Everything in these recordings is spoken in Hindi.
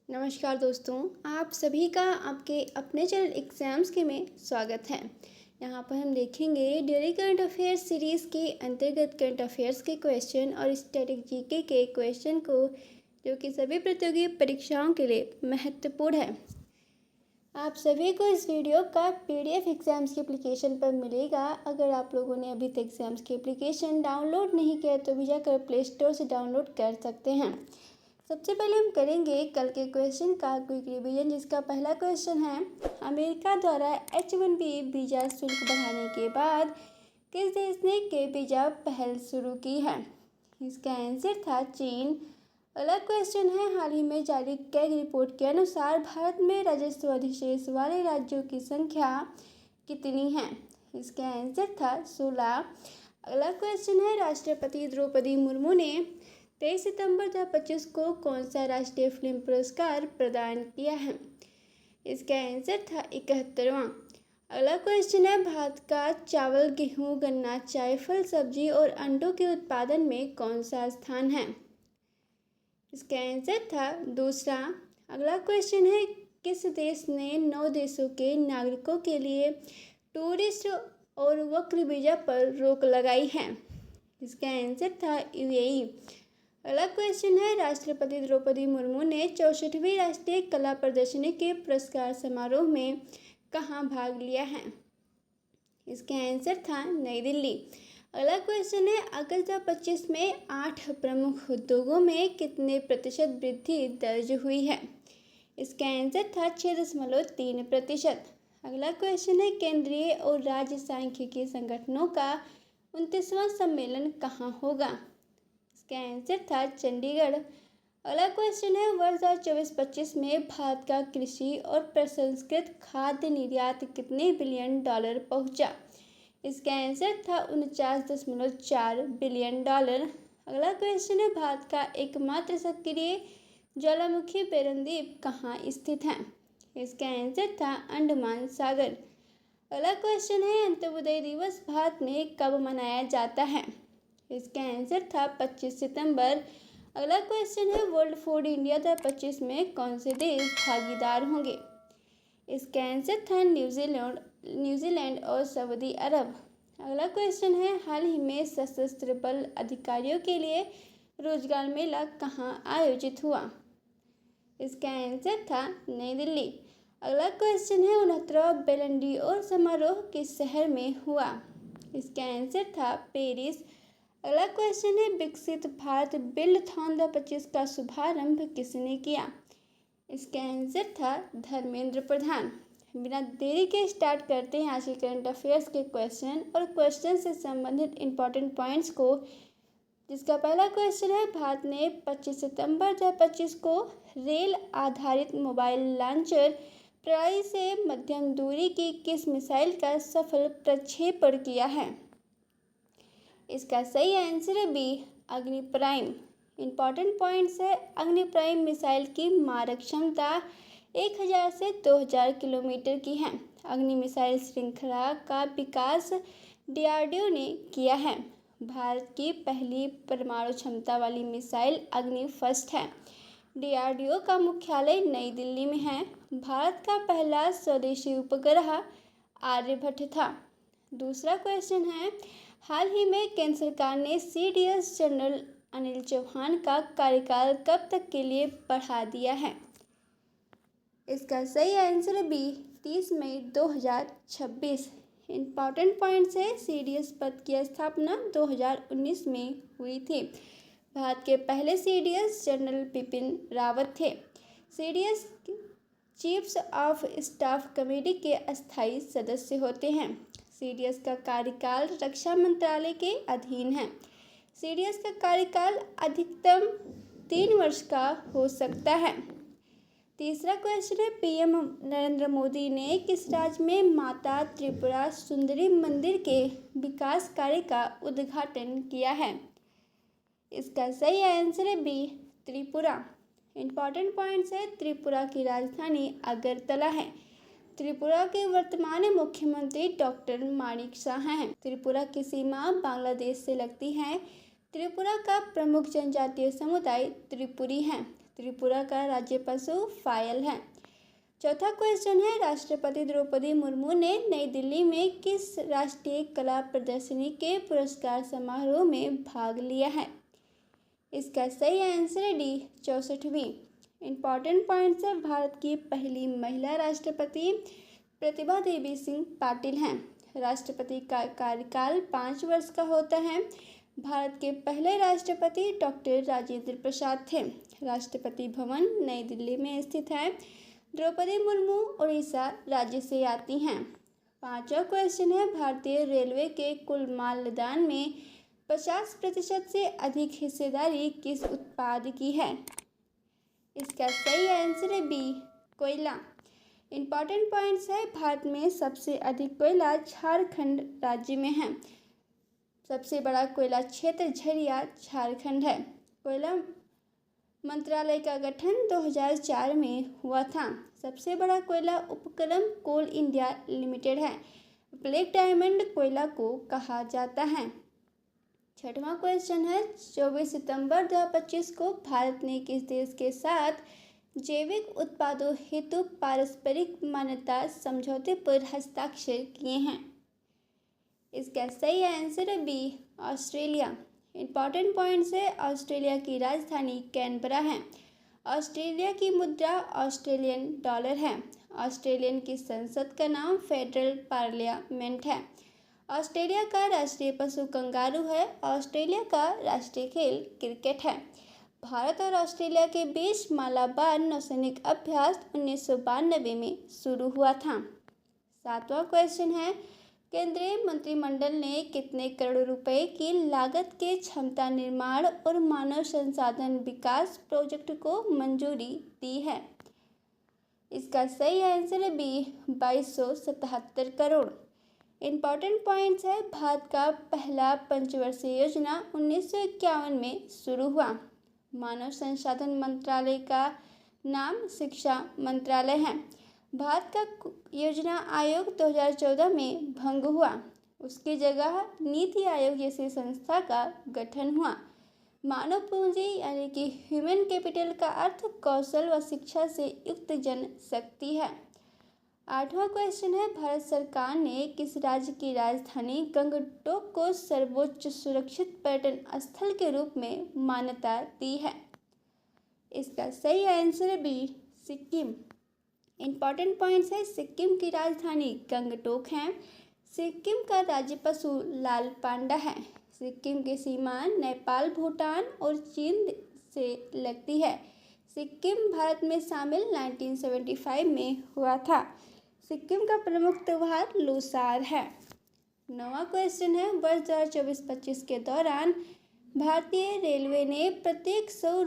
नमस्कार दोस्तों, आप सभी का आपके अपने चैनल एग्ज़ाम्स के में स्वागत है। यहाँ पर हम देखेंगे डेली करंट अफेयर्स सीरीज़ के अंतर्गत करंट अफेयर्स के क्वेश्चन और स्टैटिक जीके के क्वेश्चन को, जो कि सभी प्रतियोगी परीक्षाओं के लिए महत्वपूर्ण है। आप सभी को इस वीडियो का पीडीएफ एग्ज़ाम्स की एप्लीकेशन पर मिलेगा। अगर आप लोगों ने अभी तक एग्ज़ाम्स की एप्लीकेशन डाउनलोड नहीं किया तो भी जाकर प्ले स्टोर से डाउनलोड कर सकते हैं। सबसे पहले हम करेंगे कल के क्वेश्चन का क्विक रिवीजन, जिसका पहला क्वेश्चन है, अमेरिका द्वारा H-1B वीज़ा शुल्क बढ़ाने के बाद किस देश ने के वीज़ा पहल शुरू की है? इसका आंसर था चीन। अगला क्वेश्चन है, हाल ही में जारी कैग रिपोर्ट के अनुसार भारत में राजस्व अधिशेष वाले राज्यों की संख्या कितनी है? इसका आंसर था 16। अगला क्वेश्चन है, राष्ट्रपति द्रौपदी मुर्मू ने 23 सितंबर 2025 को कौन सा राष्ट्रीय फिल्म पुरस्कार प्रदान किया है? इसका आंसर था 71वां। अगला क्वेश्चन है, भारत का चावल, गेहूं, गन्ना, चाय, फल, सब्जी और अंडों के उत्पादन में कौन सा स्थान है? इसका आंसर था दूसरा। अगला क्वेश्चन है, किस देश ने 9 देशों के नागरिकों के लिए टूरिस्ट और वर्क वीज़ा पर रोक लगाई है? इसका आंसर था यूएई। अगला क्वेश्चन है, राष्ट्रपति द्रौपदी मुर्मू ने 64वीं राष्ट्रीय कला प्रदर्शनी के पुरस्कार समारोह में कहाँ भाग लिया है? इसका आंसर था नई दिल्ली। अगला क्वेश्चन है, अगस्त 2025 में 8 प्रमुख उद्योगों में कितने प्रतिशत वृद्धि दर्ज हुई है? इसका आंसर था 6.3%। अगला क्वेश्चन है, केंद्रीय और राज्य सांख्यिकी संगठनों का 29वां सम्मेलन कहाँ होगा? इसका आंसर था चंडीगढ़। अगला क्वेश्चन है, वर्ष 2024-25 में भारत का कृषि और प्रसंस्कृत खाद्य निर्यात कितने बिलियन डॉलर पहुंचा? इसका आंसर था 49.4 बिलियन डॉलर। अगला क्वेश्चन है, भारत का एकमात्र सक्रिय ज्वालामुखी पेरनद्वीप कहाँ स्थित है? इसका आंसर था अंडमान सागर। अगला क्वेश्चन है, अंत्योदय दिवस भारत में कब मनाया जाता है? इसका आंसर था 25 सितंबर। अगला क्वेश्चन है, वर्ल्ड फूड इंडिया 2025 में कौन से देश भागीदार होंगे? इसका आंसर था न्यूजीलैंड और सऊदी अरब। अगला क्वेश्चन है, हाल ही में सशस्त्र बल अधिकारियों के लिए रोजगार मेला कहाँ आयोजित हुआ? इसका आंसर था नई दिल्ली। अगला क्वेश्चन है, 69वां बैलन ड'ओर समारोह किस शहर में हुआ? इसका आंसर था पेरिस। अगला क्वेश्चन है, विकसित भारत बिल्डथॉन 2025 का शुभारंभ किसने किया? इसका आंसर था धर्मेंद्र प्रधान। बिना देरी के स्टार्ट करते हैं आज के करंट अफेयर्स के क्वेश्चन और क्वेश्चन से संबंधित इंपॉर्टेंट पॉइंट्स को, जिसका पहला क्वेश्चन है, भारत ने 25 सितंबर 2025 को रेल आधारित मोबाइल लॉन्चर प्रणाली से मध्यम दूरी की किस मिसाइल का सफल प्रक्षेपण किया है? इसका सही आंसर है बी, अग्नि प्राइम। इंपॉर्टेंट पॉइंट्स है, अग्नि प्राइम मिसाइल की मारक क्षमता 1000 से 2000 किलोमीटर की है। अग्नि मिसाइल श्रृंखला का विकास डीआरडीओ ने किया है। भारत की पहली परमाणु क्षमता वाली मिसाइल अग्नि फर्स्ट है। डीआरडीओ का मुख्यालय नई दिल्ली में है। भारत का पहला स्वदेशी उपग्रह आर्यभट्ट था। दूसरा क्वेश्चन है, हाल ही में केंद्र सरकार ने सीडीएस जनरल अनिल चौहान का कार्यकाल कब तक के लिए बढ़ा दिया है? इसका सही आंसर है बी, 30 मई 2026। इंपॉर्टेंट पॉइंट्स है, सीडीएस पद की स्थापना 2019 में हुई थी। भारत के पहले सीडीएस जनरल बिपिन रावत थे। CDS chiefs of staff committee के अस्थायी सदस्य होते हैं। सीडीएस का कार्यकाल रक्षा मंत्रालय के अधीन है। सीडीएस का कार्यकाल अधिकतम 3 वर्ष का हो सकता है। तीसरा क्वेश्चन है, पीएम नरेंद्र मोदी ने किस राज्य में माता त्रिपुरा सुंदरी मंदिर के विकास कार्य का उद्घाटन किया है? इसका सही आंसर है बी, त्रिपुरा। इंपॉर्टेंट पॉइंट्स है, त्रिपुरा की राजधानी अगरतला है। त्रिपुरा के वर्तमान मुख्यमंत्री डॉक्टर माणिक शाह हैं। त्रिपुरा की सीमा बांग्लादेश से लगती है। त्रिपुरा का प्रमुख जनजातीय समुदाय त्रिपुरी हैं। त्रिपुरा का राज्य पशु फायल है। चौथा क्वेश्चन है, राष्ट्रपति द्रौपदी मुर्मू ने नई दिल्ली में किस राष्ट्रीय कला प्रदर्शनी के पुरस्कार समारोह में भाग लिया है? इसका सही आंसर है डी, 64वीं। इम्पॉर्टेंट पॉइंट्स है, भारत की पहली महिला राष्ट्रपति प्रतिभा देवी सिंह पाटिल हैं। राष्ट्रपति का कार्यकाल 5 वर्ष का होता है। भारत के पहले राष्ट्रपति डॉक्टर राजेंद्र प्रसाद थे। राष्ट्रपति भवन नई दिल्ली में स्थित है। द्रौपदी मुर्मू उड़ीसा राज्य से आती हैं। 5वां क्वेश्चन है, भारतीय रेलवे के कुल माल लदान में 50% से अधिक हिस्सेदारी किस उत्पाद की है? इसका सही आंसर है बी, कोयला। इम्पॉर्टेंट पॉइंट्स है, भारत में सबसे अधिक कोयला झारखंड राज्य में है। सबसे बड़ा कोयला क्षेत्र झरिया झारखंड है। कोयला मंत्रालय का गठन 2004 में हुआ था। सबसे बड़ा कोयला उपक्रम कोल इंडिया लिमिटेड है। ब्लैक डायमंड कोयला को कहा जाता है। 6वां क्वेश्चन है, 24 सितंबर 2025 को भारत ने किस देश के साथ जैविक उत्पादों हेतु पारस्परिक मान्यता समझौते पर हस्ताक्षर किए हैं? इसका सही आंसर है बी, ऑस्ट्रेलिया। इम्पॉर्टेंट पॉइंट्स है, ऑस्ट्रेलिया की राजधानी कैनबरा है। ऑस्ट्रेलिया की मुद्रा ऑस्ट्रेलियन डॉलर है। ऑस्ट्रेलियन की संसद का नाम फेडरल पार्लियामेंट है। ऑस्ट्रेलिया का राष्ट्रीय पशु कंगारू है। ऑस्ट्रेलिया का राष्ट्रीय खेल क्रिकेट है। भारत और ऑस्ट्रेलिया के बीच मालाबार नौसैनिक अभ्यास 1992 में शुरू हुआ था। 7वां क्वेश्चन है, केंद्रीय मंत्रिमंडल ने कितने करोड़ रुपए की लागत के क्षमता निर्माण और मानव संसाधन विकास प्रोजेक्ट को मंजूरी दी है? इसका सही आंसर है बी, 2277 करोड़। इम्पॉर्टेंट पॉइंट्स है, भारत का पहला पंचवर्षीय योजना 1951 में शुरू हुआ। मानव संसाधन मंत्रालय का नाम शिक्षा मंत्रालय है। भारत का योजना आयोग 2014 में भंग हुआ। उसकी जगह नीति आयोग जैसी संस्था का गठन हुआ। मानव पूंजी यानी कि ह्यूमन कैपिटल का अर्थ कौशल व शिक्षा से युक्त जनशक्ति है। 8वां क्वेश्चन है, भारत सरकार ने किस राज्य की राजधानी गंगटोक को सर्वोच्च सुरक्षित पर्यटन स्थल के रूप में मान्यता दी है? इसका सही आंसर है बी, सिक्किम। इम्पॉर्टेंट पॉइंट्स है, सिक्किम की राजधानी गंगटोक है। सिक्किम का राज्य पशु लाल पांडा है। सिक्किम की सीमा नेपाल, भूटान और चीन से लगती है। सिक्किम भारत में शामिल 1975 में हुआ था। सिक्किम का प्रमुख त्योहार लोसार है। 9वां क्वेश्चन है, वर्ष 2024-25 के दौरान भारतीय रेलवे ने प्रत्येक 100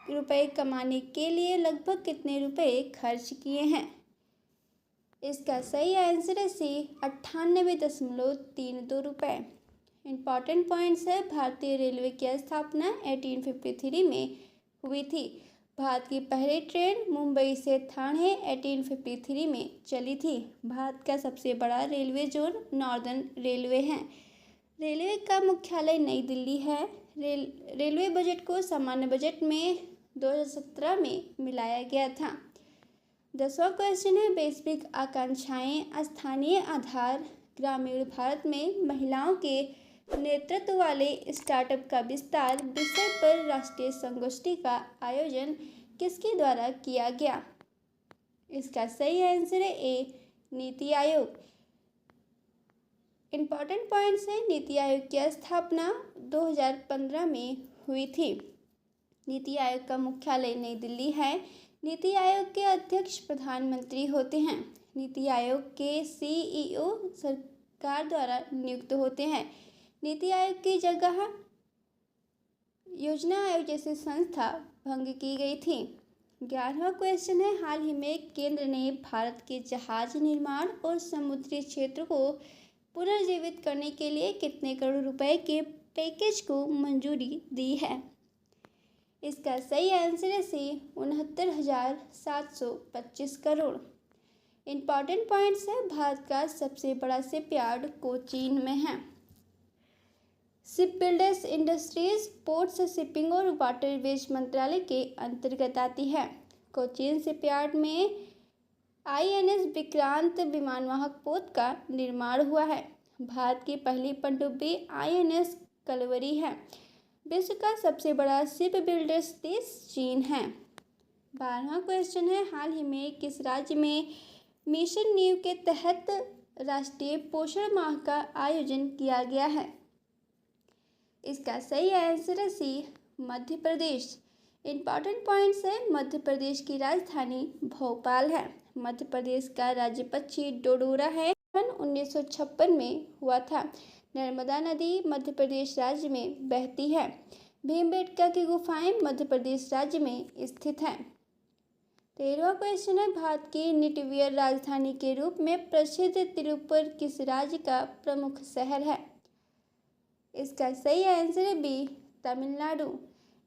रुपए कमाने के लिए लगभग कितने रुपए खर्च किए हैं? इसका सही आंसर है सी, 98.32 रुपये। इम्पॉर्टेंट पॉइंट्स है, भारतीय रेलवे की स्थापना 1853 में हुई थी। भारत की पहली ट्रेन मुंबई से ठाणे 1853 में चली थी। भारत का सबसे बड़ा रेलवे जोन नॉर्दर्न रेलवे है। रेलवे का मुख्यालय नई दिल्ली है। रेलवे बजट को सामान्य बजट में 2017 में मिलाया गया था। 10वां क्वेश्चन है, वैश्विक आकांक्षाएं स्थानीय आधार ग्रामीण भारत में महिलाओं के नेतृत्व वाले स्टार्टअप का विस्तार विषय पर राष्ट्रीय संगोष्ठी का आयोजन किसके द्वारा किया गया? इसका सही आंसर है ए, नीति आयोग। इम्पॉर्टेंट पॉइंट्स है, नीति आयोग की स्थापना 2015 में हुई थी। नीति आयोग का मुख्यालय नई दिल्ली है। नीति आयोग के अध्यक्ष प्रधानमंत्री होते हैं। नीति आयोग के सीईओ सरकार द्वारा नियुक्त होते हैं। नीति आयोग की जगह योजना आयोग जैसी संस्था भंग की गई थी। 11वां क्वेश्चन है, हाल ही में केंद्र ने भारत के जहाज निर्माण और समुद्री क्षेत्र को पुनर्जीवित करने के लिए कितने करोड़ रुपए के पैकेज को मंजूरी दी है? इसका सही आंसर है सी, 69,725 करोड़। इम्पॉर्टेंट पॉइंट्स है, भारत का सबसे बड़ा शिपयार्ड कोचीन में है। Ship builders industries, ports, shipping और वाटरवेज मंत्रालय के अंतर्गत आती है। कोचीन शिपयार्ड में INS विक्रांत विमानवाहक पोत का निर्माण हुआ है। भारत की पहली पनडुब्बी INS कलवरी है। विश्व का सबसे बड़ा शिप बिल्डर्स देश चीन है। 12वां क्वेश्चन है, हाल ही में किस राज्य में मिशन नींव के तहत राष्ट्रीय पोषण माह का आयोजन किया गया है? इसका सही आंसर है सी, मध्य प्रदेश। इंपॉर्टेंट पॉइंट्स है, मध्य प्रदेश की राजधानी भोपाल है। मध्य प्रदेश का राज्य पक्षी डोडोरा है। 1956 में हुआ था। नर्मदा नदी मध्य प्रदेश राज्य में बहती है। भीमबेटका की गुफाएं मध्य प्रदेश राज्य में स्थित हैं। 13वां क्वेश्चन है, भारत की निटवियर राजधानी के रूप में प्रसिद्ध तिरुपुर किस राज्य का प्रमुख शहर है? इसका सही आंसर है बी, तमिलनाडु।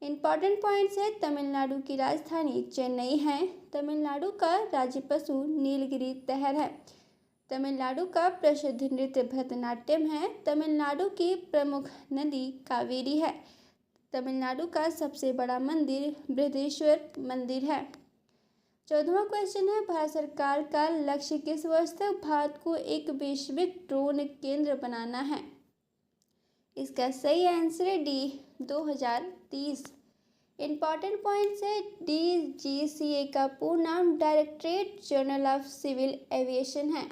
इंपॉर्टेंट पॉइंट्स है, तमिलनाडु की राजधानी चेन्नई है। तमिलनाडु का राज्य पशु नीलगिरी तहर है। तमिलनाडु का प्रसिद्ध नृत्य भरतनाट्यम है। तमिलनाडु की प्रमुख नदी कावेरी है। तमिलनाडु का सबसे बड़ा मंदिर बृहदेश्वर मंदिर है। 14वां क्वेश्चन है, भारत सरकार का लक्ष्य किस वर्ष तक भारत को एक वैश्विक ड्रोन केंद्र बनाना है? इसका सही आंसर है डी, 2030। इंपॉर्टेंट पॉइंट्स है, DGCA का पूर्ण नाम Directorate General of Civil Aviation है।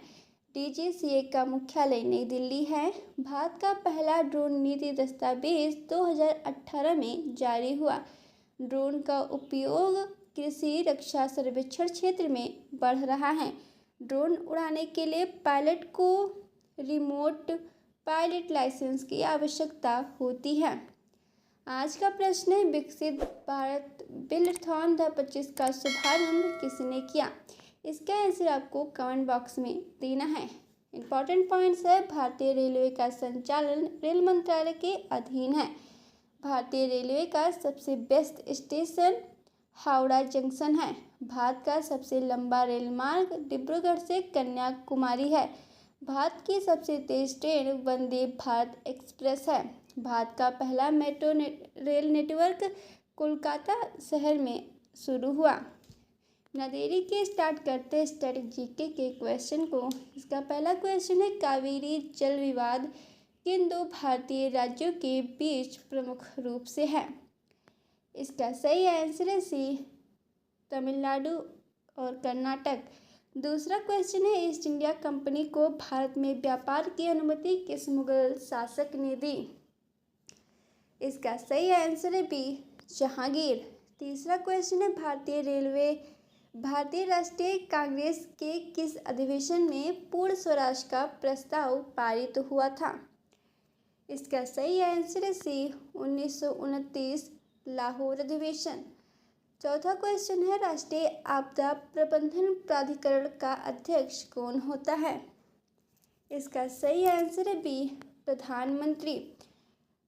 DGCA का मुख्यालय नई दिल्ली है। भारत का पहला ड्रोन नीति दस्तावेज 2018 में जारी हुआ। ड्रोन का उपयोग कृषि, रक्षा, सर्वेक्षण क्षेत्र में बढ़ रहा है। ड्रोन उड़ाने के लिए पायलट को रिमोट पायलट लाइसेंस की आवश्यकता होती है। आज का प्रश्न है, विकसित भारत बिल्डथॉन 2025 का शुभारंभ किसने किया? इसका आंसर आपको कमेंट बॉक्स में देना है। इंपॉर्टेंट पॉइंट्स है, भारतीय रेलवे का संचालन रेल मंत्रालय के अधीन है। भारतीय रेलवे का सबसे व्यस्त स्टेशन हावड़ा जंक्शन है। भारत का सबसे लंबा रेल मार्ग डिब्रूगढ़ से कन्याकुमारी है। भारत की सबसे तेज ट्रेन वंदे भारत एक्सप्रेस है। भारत का पहला मेट्रो रेल नेटवर्क कोलकाता शहर में शुरू हुआ। बिना देरी के स्टार्ट करते हैं स्टैटिक जीके के क्वेश्चन को। इसका पहला क्वेश्चन है, कावेरी जल विवाद किन दो भारतीय राज्यों के बीच प्रमुख रूप से है? इसका सही आंसर है सी, तमिलनाडु और कर्नाटक। दूसरा क्वेश्चन है, ईस्ट इंडिया कंपनी को भारत में व्यापार की अनुमति किस मुगल शासक ने दी? इसका सही आंसर है बी, जहांगीर। तीसरा क्वेश्चन है, भारतीय राष्ट्रीय कांग्रेस के किस अधिवेशन में पूर्ण स्वराज का प्रस्ताव पारित हुआ था? इसका सही आंसर है सी, 1929 लाहौर अधिवेशन। चौथा क्वेश्चन है, राष्ट्रीय आपदा प्रबंधन प्राधिकरण का अध्यक्ष कौन होता है? इसका सही आंसर है बी, प्रधानमंत्री।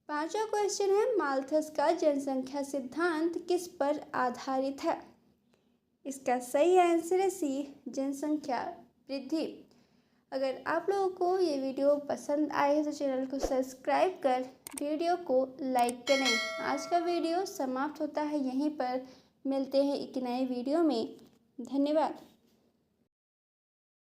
पांचवा क्वेश्चन है, माल्थस का जनसंख्या सिद्धांत किस पर आधारित है? इसका सही आंसर है सी, जनसंख्या वृद्धि। अगर आप लोगों को ये वीडियो पसंद आए तो चैनल को सब्सक्राइब कर वीडियो को लाइक करें। आज का वीडियो समाप्त होता है यहीं पर। मिलते हैं एक नए वीडियो में। धन्यवाद।